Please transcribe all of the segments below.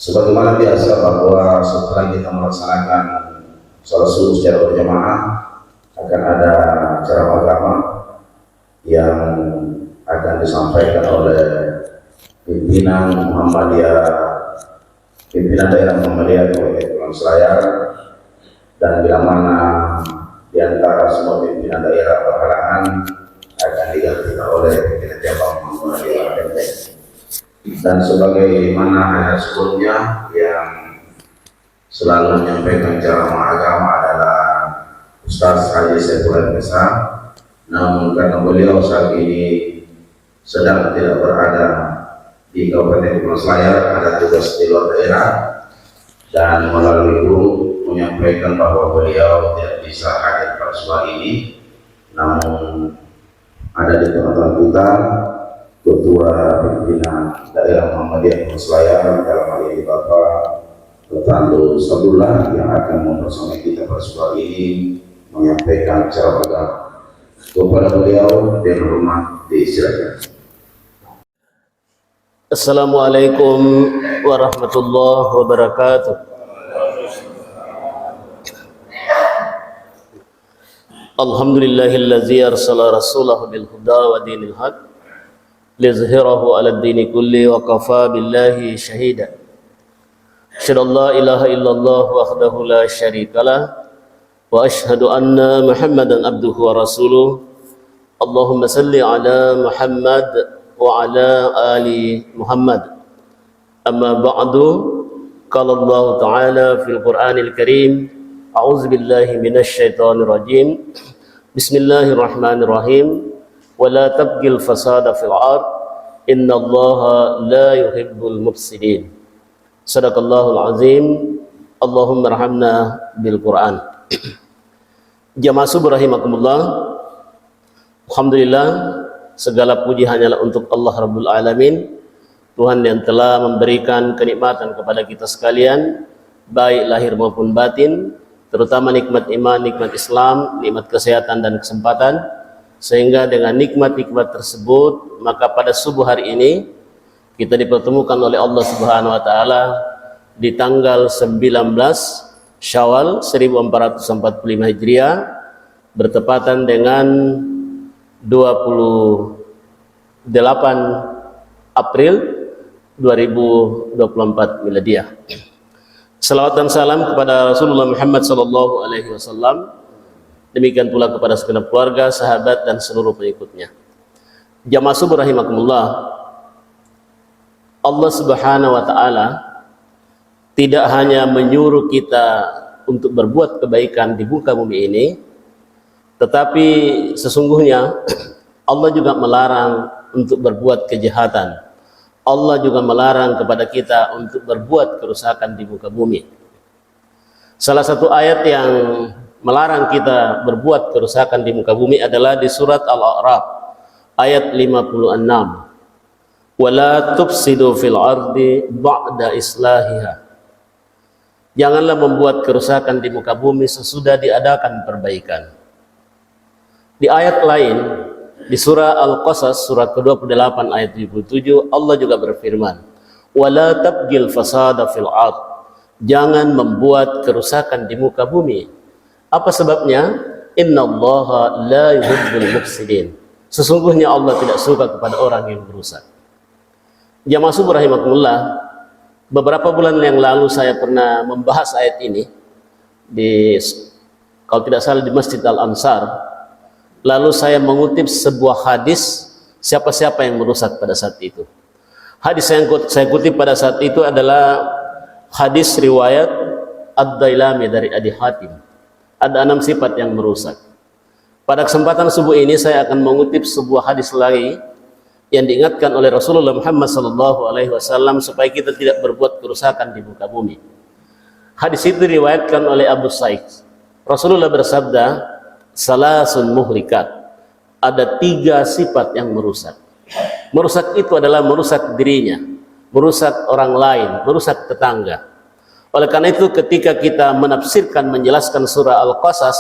Sebagaimana biasa bahwa setelah kita melaksanakan sholat subuh secara berjamaah akan ada ceramah agama yang akan disampaikan oleh pimpinan Muhammadiyah, pimpinan daerah Muhammadiyah Kabupaten Kepulauan Selayar, dan bila mana di antara semua pimpinan daerah berhalangan akan digantikan oleh pimpinan cabang Muhammadiyah Kabupaten. Dan sebagaimana hal sebelumnya yang selalu menyampaikan ceramah agama adalah Ustaz Haji Saifullah Mesa, namun karena beliau saat ini sedang tidak berada di Kabupaten Kepulauan Selayar, ada tugas di luar daerah, dan melalui grup menyampaikan bahwa beliau tidak bisa hadir pada sore ini, namun ada di tengah-tengah kita Ketua Pimpinan Daerah Muhammadiyah Kepulauan Selayar, dalam hal ini Bapak Letandu Sabdullah, yang akan mempersonai kita pada sore ini menyampaikan ceramah agama. Kepada beliau dengan hormat disilakan. Assalamualaikum warahmatullahi wabarakatuh. Alhamdulillahillazi arsala rasulahu bil huda wa dinil haq liyuzhirahu 'ala ad-dini kulli wa kafa billahi shahida. Asyhadu an la ilaha illallah wahdahu la syarikalah wa asyhadu anna Muhammadan abduhu wa rasuluh. Allahumma salli ala Muhammad wa ala ali Muhammad. Amma ba'du, qala Allah ta'ala fil Qur'anil Karim, a'udzu billahi minasy syaithanir rajim. Bismillahirrahmanirrahim. Wa la tabghil fasada fil ard, innallaha la yuhibbul mufsidin. Sadaqallahul azim. Allahumma arhamna bil Qur'an. Jamaah subuh rahimakumullah. Alhamdulillah, segala puji hanyalah untuk Allah Rabbul Alamin, Tuhan yang telah memberikan kenikmatan kepada kita sekalian, baik lahir maupun batin, terutama nikmat iman, nikmat Islam, nikmat kesehatan dan kesempatan, sehingga dengan nikmat-nikmat tersebut, maka pada subuh hari ini kita dipertemukan oleh Allah Subhanahu wa taala di tanggal 19 Syawal 1445 Hijriah, bertepatan dengan 28 April 2024 Miladiah. Salawat dan salam kepada Rasulullah Muhammad sallallahu alaihi wasallam, demikian pula kepada segenap keluarga, sahabat dan seluruh pengikutnya. Jamaah subuh rahimakumullah, Allah Subhanahu wa taala tidak hanya menyuruh kita untuk berbuat kebaikan di muka bumi ini, tetapi sesungguhnya Allah juga melarang untuk berbuat kejahatan. Allah juga melarang kepada kita untuk berbuat kerusakan di muka bumi. Salah satu ayat yang melarang kita berbuat kerusakan di muka bumi adalah di surat Al-A'raf ayat 56. Wala tufsidu fil ardi ba'da islahiha. Janganlah membuat kerusakan di muka bumi sesudah diadakan perbaikan. Di ayat lain, di surah Al-Qasas surat ke-28 ayat 77, Allah juga berfirman, wala tabghil fasada fil ard. Jangan membuat kerusakan di muka bumi. Apa sebabnya? Innallaha la yuhibbul mufsidin. Sesungguhnya Allah tidak suka kepada orang yang merusak. Jamaah subuh rahimakumullah, beberapa bulan yang lalu saya pernah membahas ayat ini di, kalau tidak salah, di Masjid Al-Ansar. Lalu saya mengutip sebuah hadis, siapa-siapa yang merusak pada saat itu. Hadis yang saya kutip pada saat itu adalah hadis riwayat Ad-Dailami dari Adi Hatim. Ada 6 sifat yang merusak. Pada kesempatan subuh ini saya akan mengutip sebuah hadis lagi yang diingatkan oleh Rasulullah Muhammad SAW supaya kita tidak berbuat kerusakan di muka bumi. Hadis itu diriwayatkan oleh Abu Sa'id. Rasulullah bersabda, salasun muhlikat, ada 3 sifat yang merusak. Merusak itu adalah merusak dirinya, merusak orang lain, merusak tetangga. Oleh karena itu ketika kita menafsirkan, menjelaskan surah Al-Qasas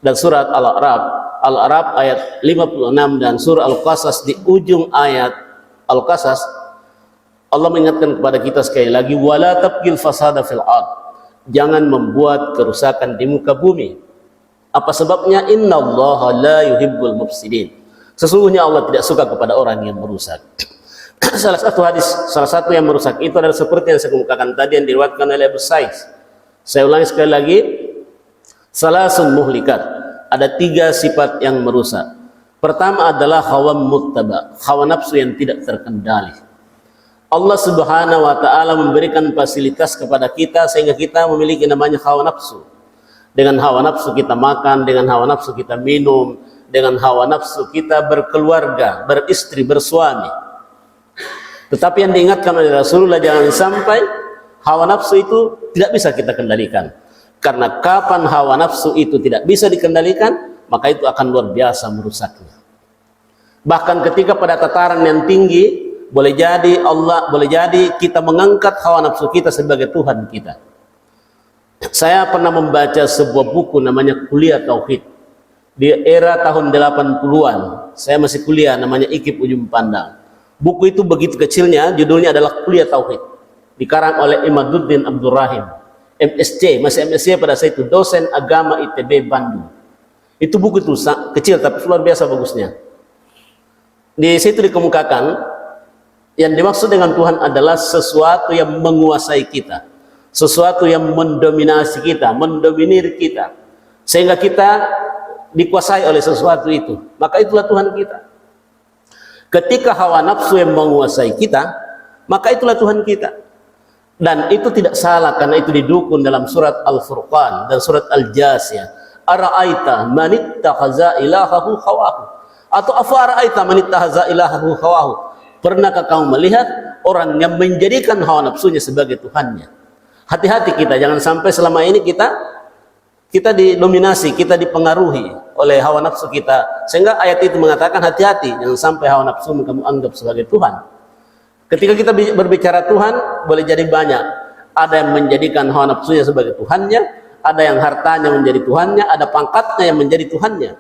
dan surat Al-A'raf ayat 56 dan surah Al-Qasas di ujung ayat Al-Qasas, Allah mengingatkan kepada kita sekali lagi, wala tabghil fasada fil ard. Jangan membuat kerusakan di muka bumi. Apa sebabnya? Innallaha la yuhibbul mufsidin. Sesungguhnya Allah tidak suka kepada orang yang merusak. Salah satu yang merusak itu adalah seperti yang saya kemukakan tadi yang diriwayatkan oleh Abu Sa'id. Saya ulangi sekali lagi, salasun muhlikat. Ada 3 sifat yang merusak. Pertama adalah hawa muttaba, hawa nafsu yang tidak terkendali. Allah Subhanahu wa taala memberikan fasilitas kepada kita sehingga kita memiliki namanya hawa nafsu. Dengan hawa nafsu kita makan, dengan hawa nafsu kita minum, dengan hawa nafsu kita berkeluarga, beristri, bersuami. Tetapi yang diingatkan oleh Rasulullah, jangan sampai hawa nafsu itu tidak bisa kita kendalikan. Karena kapan hawa nafsu itu tidak bisa dikendalikan, maka itu akan luar biasa merusaknya. Bahkan ketika pada tataran yang tinggi, boleh jadi kita mengangkat hawa nafsu kita sebagai Tuhan kita. Saya pernah membaca sebuah buku namanya Kuliah Tauhid. Di era tahun 80-an, saya masih kuliah, namanya Ikip Ujung Pandang. Buku itu begitu kecilnya, judulnya adalah Kuliah Tauhid. Dikarang oleh Imaduddin Abdul Rahim, MSc, masih MSc pada saat itu, dosen agama ITB Bandung. Itu buku itu kecil tapi luar biasa bagusnya. Di situ dikemukakan yang dimaksud dengan Tuhan adalah sesuatu yang menguasai kita, sesuatu yang mendominasi kita, mendominir kita, sehingga kita dikuasai oleh sesuatu itu. Maka itulah Tuhan kita. Ketika hawa nafsu yang menguasai kita, maka itulah Tuhan kita. Dan itu tidak salah karena itu didukung dalam surat Al-Furqan dan surat Al-Jasiyah. Ara'aita man ittakhadha ilahahu hawahu, atau afa ara'aita man ittakhadha ilahahu hawahu. Pernahkah kamu melihat orang yang menjadikan hawa nafsunya sebagai Tuhannya? Hati-hati kita, jangan sampai selama ini kita didominasi, kita dipengaruhi oleh hawa nafsu kita. Sehingga ayat itu mengatakan hati-hati, jangan sampai hawa nafsu kamu anggap sebagai Tuhan. Ketika kita berbicara Tuhan, boleh jadi banyak. Ada yang menjadikan hawa nafsunya sebagai Tuhannya, ada yang hartanya menjadi Tuhannya, ada pangkatnya yang menjadi Tuhannya.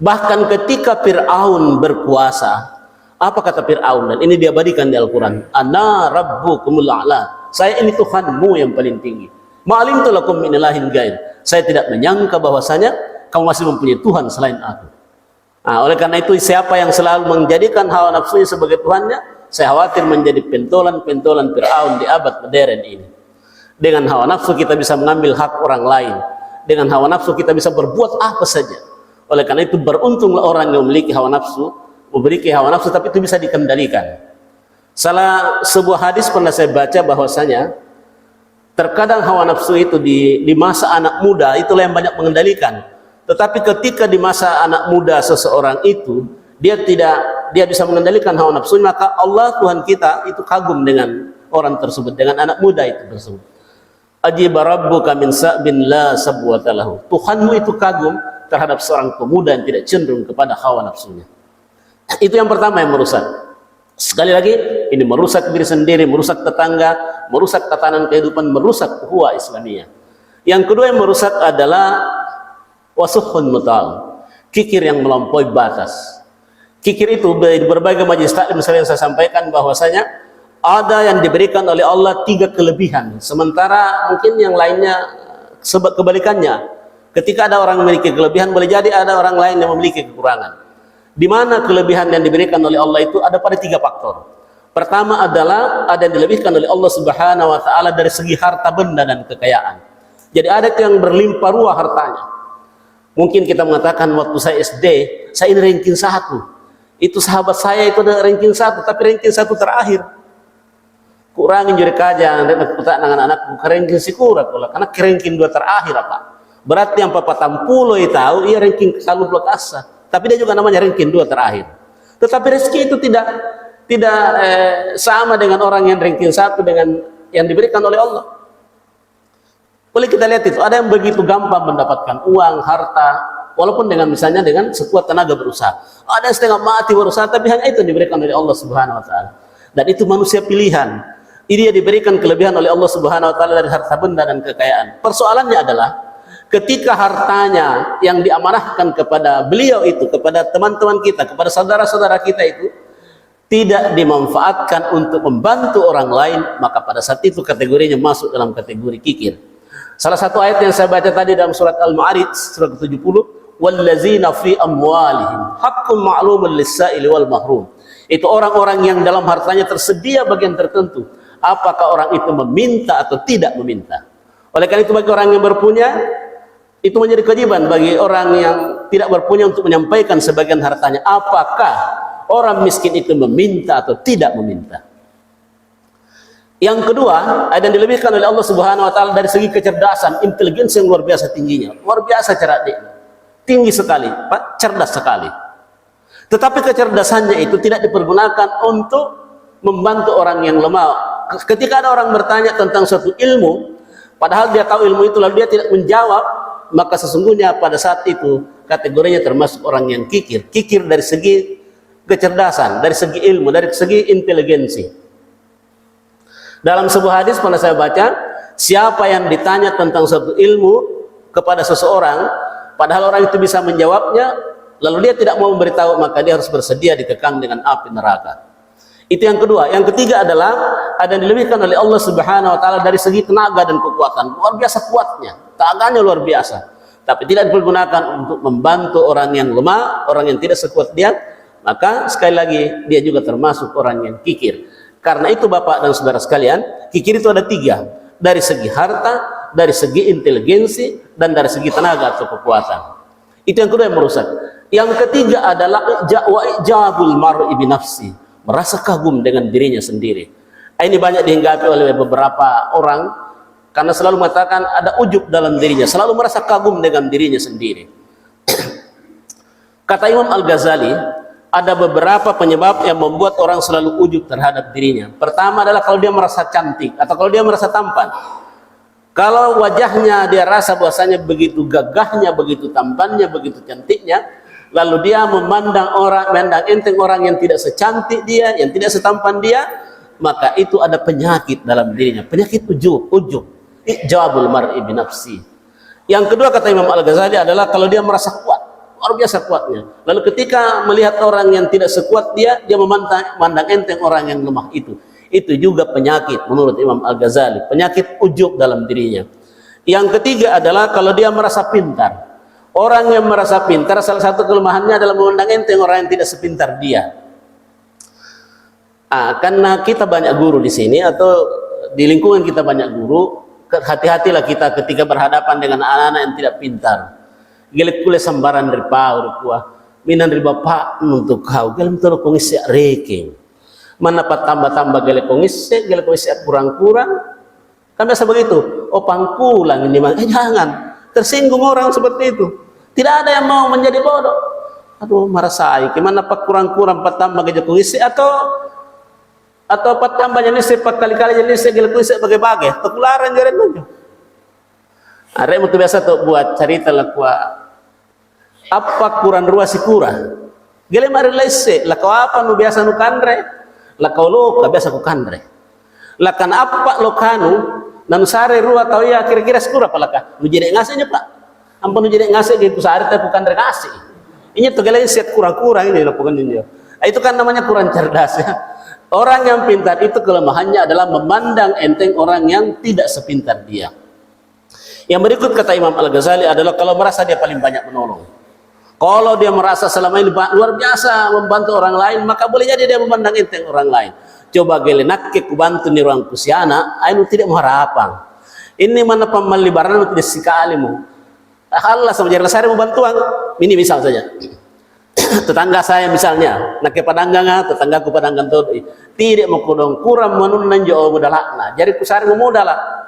Bahkan ketika Fir'aun berkuasa, apa kata Fir'aun? Dan ini diabadikan di Al-Quran. Ana rabbukumul a'la. Saya ini Tuhanmu yang paling tinggi. Ma'alimtu lakum min ilahin ghair. Saya tidak menyangka bahwasanya kamu masih mempunyai Tuhan selain aku. Nah, oleh karena itu siapa yang selalu menjadikan hawa nafsunya sebagai Tuhannya, saya khawatir menjadi pentolan-pentolan Fir'aun di abad modern ini. Dengan hawa nafsu kita bisa mengambil hak orang lain. Dengan hawa nafsu kita bisa berbuat apa saja. Oleh karena itu beruntunglah orang yang memiliki hawa nafsu, tapi itu bisa dikendalikan. Salah sebuah hadis pernah saya baca bahwasanya terkadang hawa nafsu itu di masa anak muda itulah yang banyak mengendalikan. Tetapi ketika di masa anak muda seseorang itu dia bisa mengendalikan hawa nafsu, maka Allah Tuhan kita itu kagum dengan orang tersebut, dengan anak muda itu tersebut. Ajiba rabbuka min sa'bin la sabwata lahu. Tuhanmu itu kagum terhadap seorang pemuda yang tidak cenderung kepada hawa nafsunya. Itu yang pertama yang merusak. Sekali lagi, ini merusak diri sendiri, merusak tetangga, merusak tatanan kehidupan, merusak ukhuwah Islamiyah. Yang kedua yang merusak adalah wasuhun mutal, kikir yang melampaui batas. Kikir itu di berbagai majelis taklim misalnya saya sampaikan bahwasanya ada yang diberikan oleh Allah 3 kelebihan, sementara mungkin yang lainnya kebalikannya. Ketika ada orang memiliki kelebihan, boleh jadi ada orang lain yang memiliki kekurangan. Di mana kelebihan yang diberikan oleh Allah itu ada pada 3 faktor. Pertama adalah ada yang dilebihkan oleh Allah Subhanahu wa taala dari segi harta benda dan kekayaan. Jadi ada yang berlimpah ruah hartanya. Mungkin kita mengatakan waktu saya SD, saya ini ranking 1. Itu sahabat saya itu ada ranking 1, tapi ranking 1 terakhir. Kurangin juri kajian dan aku tak dengan anakku ranking sikurat pula karena ranking 2 terakhir apa? Berarti yang 40 tahu ia ranking selalu belakasa. Tapi dia juga namanya ranking 2 terakhir. Tetapi rezeki itu tidak sama dengan orang yang ranking 1 dengan yang diberikan oleh Allah. Boleh kita lihat itu, ada yang begitu gampang mendapatkan uang, harta, walaupun dengan misalnya dengan sekuat tenaga berusaha. Ada yang setengah mati berusaha, tapi hanya itu yang diberikan oleh Allah Subhanahu wa taala. Dan itu manusia pilihan. Ini dia diberikan kelebihan oleh Allah Subhanahu wa taala dari harta benda dan kekayaan. Persoalannya adalah ketika hartanya yang diamanahkan kepada beliau itu, kepada teman-teman kita, kepada saudara-saudara kita itu tidak dimanfaatkan untuk membantu orang lain, maka pada saat itu kategorinya masuk dalam kategori kikir. Salah satu ayat yang saya baca tadi dalam surat Al-Ma'arij surat 70, wallazina fi amwalihim haqqun ma'lumun lis-sa'ili wal mahrum. Itu orang-orang yang dalam hartanya tersedia bagian tertentu, apakah orang itu meminta atau tidak meminta. Oleh karena itu bagi orang yang berpunya, itu menjadi kewajiban bagi orang yang tidak berpunya untuk menyampaikan sebagian hartanya, apakah orang miskin itu meminta atau tidak meminta. Yang kedua, ada yang dilebihkan oleh Allah Subhanahu wa taala dari segi kecerdasan, intelijensi yang luar biasa tingginya. Luar biasa cerdik. Tinggi sekali, Pak, cerdas sekali. Tetapi kecerdasannya itu tidak dipergunakan untuk membantu orang yang lemah. Ketika ada orang bertanya tentang suatu ilmu, padahal dia tahu ilmu itu lalu dia tidak menjawab, maka sesungguhnya pada saat itu kategorinya termasuk orang yang kikir. Kikir dari segi kecerdasan, dari segi ilmu, dari segi inteligensi. Dalam sebuah hadis pernah saya baca, siapa yang ditanya tentang suatu ilmu kepada seseorang, padahal orang itu bisa menjawabnya, lalu dia tidak mau memberitahu, maka dia harus bersedia dikekang dengan api neraka. Itu yang kedua. Yang ketiga adalah ada yang dilebihkan oleh Allah Subhanahu wa taala dari segi tenaga dan kekuatan. Luar biasa kuatnya, tenaganya luar biasa. Tapi tidak dipergunakan untuk membantu orang yang lemah, orang yang tidak sekuat dia, maka sekali lagi dia juga termasuk orang yang kikir. Karena itu Bapak dan Saudara sekalian, kikir itu ada tiga, dari segi harta, dari segi inteligensi, dan dari segi tenaga atau kekuatan. Itu yang kedua yang merusak. Yang ketiga adalah ijabul mar'i bi nafsi, merasa kagum dengan dirinya sendiri. Ini banyak dihinggapi oleh beberapa orang karena selalu mengatakan ada ujub dalam dirinya, selalu merasa kagum dengan dirinya sendiri. Kata Imam Al-Ghazali, ada beberapa penyebab yang membuat orang selalu ujub terhadap dirinya. Pertama adalah kalau dia merasa cantik atau kalau dia merasa tampan. Kalau wajahnya dia rasa bahwasanya begitu gagahnya, begitu tampannya, begitu cantiknya, lalu dia memandang enteng orang yang tidak secantik dia, yang tidak setampan dia, maka itu ada penyakit dalam dirinya, penyakit ujub, ijabul mar'i bi nafsi. Yang kedua kata Imam Al-Ghazali adalah kalau dia merasa kuat, luar biasa kuatnya. Lalu ketika melihat orang yang tidak sekuat dia, dia memandang enteng orang yang lemah itu. Itu juga penyakit menurut Imam Al-Ghazali, penyakit ujub dalam dirinya. Yang ketiga adalah kalau dia merasa pintar. Orang yang merasa pintar, salah satu kelemahannya adalah memandang enteng orang yang tidak sepintar dia. Karena kita banyak guru di sini atau di lingkungan kita banyak guru, hati-hatilah kita ketika berhadapan dengan anak-anak yang tidak pintar. Gelek kule sambaran dari pau, minan dari bapak untuk kau, gelem tolong kongisi reking. Mana pat tambah-tambah gelek kongisi kurang-kurang. Kan biasa begitu. Oh pangkulang ini, jangan. Tersinggung orang seperti itu. Tidak ada yang mau menjadi bodoh. Aduh, marasai. Gimana pak kurang-kurang pat tambah gelek kongisi atau pat tambah jenis pat kali-kali jenis gelek kongisi bagai-bagai. Tekularan jalan aja. Arek mutu biasa tuh buat cerita lah apa kurang ruas si kurang. Gele mari lese, lah kau apa nu biasa nu kandre? Lah kau lo biasa ku kandre. Lah kan apa lo kanu? Nanu sare ruah kau ya kira-kira sekura palaka. Nu jadi ngasihnya Pak. Ampun nu jadi ngasih gitu sare tapi kandre ngasih. Ini tuh gele set kurang-kurang ini lakukan dia. Itu kan namanya kurang cerdas ya. Orang yang pintar itu kelemahannya adalah memandang enteng orang yang tidak sepintar dia. Yang berikut kata Imam Al-Ghazali adalah kalau merasa dia paling banyak menolong. Kalau dia merasa selama ini luar biasa membantu orang lain, maka boleh jadi dia memandang enteng orang lain. Coba gelenak ke kubantu ni ruang kusiana, ainu tidak mengharapkan. Ini mana pemalibaran tidak sekali mu. Allah sama jalan saya membantu. Ini misal saja. Tetangga saya misalnya, nak ke padanggang, tetanggaku padanggang tu tidak mau kudong kurang menunang jauh mudalakna. Jadi kusari memudalak.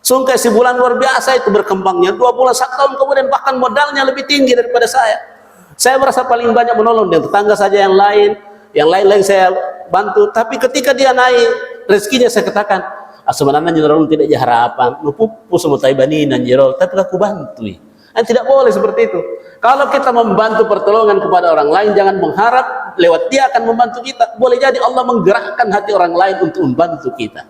Sungkai sebulan luar biasa itu berkembangnya, 2 bulan 1 tahun kemudian bahkan modalnya lebih tinggi daripada saya. Saya merasa paling banyak menolong dengan tetangga saja yang lain saya bantu. Tapi ketika dia naik rezekinya saya katakan, sebenarnya jenderal tidak harapan, nupupu semua taibaninan jenderal, tapi aku bantu. Tidak boleh seperti itu. Kalau kita membantu pertolongan kepada orang lain, jangan mengharap lewat dia akan membantu kita. Boleh jadi Allah menggerakkan hati orang lain untuk membantu kita.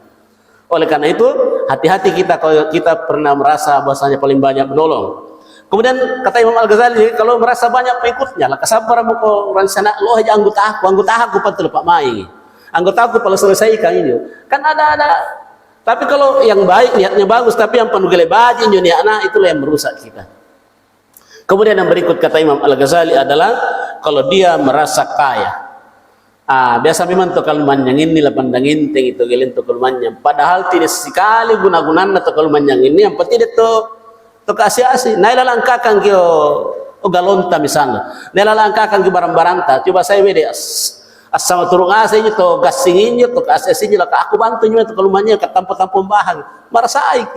Oleh karena itu, hati-hati kita kalau kita pernah merasa bahwasanya paling banyak menolong. Kemudian kata Imam Al-Ghazali, kalau merasa banyak pengikutnya, lah kasabar mo ko orang sana, lo aja anggota aku patul Pak Mai. Anggota aku kalau selesaikan ini. Kan ada. Tapi kalau yang baik, niatnya bagus, tapi yang penuh gele baji, anak itulah yang merusak kita. Kemudian yang berikut kata Imam Al-Ghazali adalah, kalau dia merasa kaya. Biasa memang to kalau manjang ini lah pandangin ting itu gelin to kalau manjang. Padahal tidak sekali guna-gunaan atau kalau manjang ini yang penting itu to kasih-kasih. Naila langkakan kyo galonta misalnya. Naila langkakan ke barang-barang ta. Coba saya beda sama turun asih to gasingin to kasih lah aku bantu nyo to kalau manjang ke tampo-tampo bahan. Merasa aik.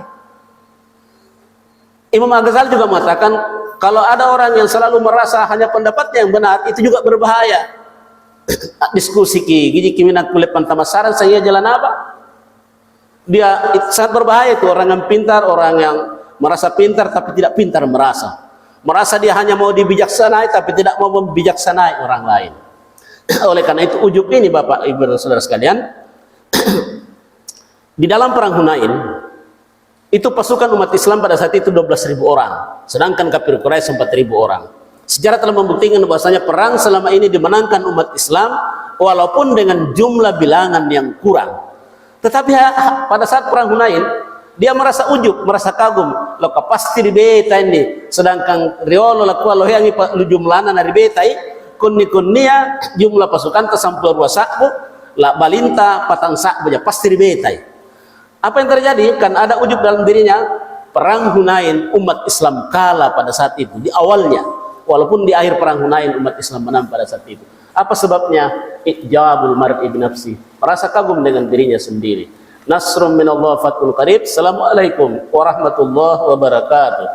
Imam Al-Ghazali juga mengatakan kalau ada orang yang selalu merasa hanya pendapatnya yang benar, itu juga berbahaya. Diskusi gigi kiminak kulit pantamasaran saya jalan apa? Dia sangat berbahaya itu orang yang pintar, orang yang merasa pintar tapi tidak pintar merasa dia hanya mau dibijaksanai tapi tidak mau membijaksanai orang lain. Oleh karena itu ujub ini Bapak Ibu dan Saudara sekalian, di dalam perang Hunain itu pasukan umat Islam pada saat itu 12.000 orang, sedangkan kafir Quraisy 4.000 orang. Sejarah telah membuktikan bahwasanya perang selama ini dimenangkan umat Islam walaupun dengan jumlah bilangan yang kurang. Tetapi pada saat perang Hunain dia merasa ujub, merasa kagum. Lo pasti di beta ini, sedangkan riolo la kualo yang jumlahna na beta kunni-kunnia jumlah pasukan tersampul ruasakbu la balinta patang sak baja pasti di beta. Apa yang terjadi? Kan ada ujub dalam dirinya. Perang Hunain umat Islam kalah pada saat itu di awalnya. Walaupun di akhir perang Hunain umat Islam menang pada saat itu. Apa sebabnya? Ijabul mar'i bi nafsi, merasa kagum dengan dirinya sendiri. Nasrun minallah fathun qarib. Assalamualaikum warahmatullahi wabarakatuh.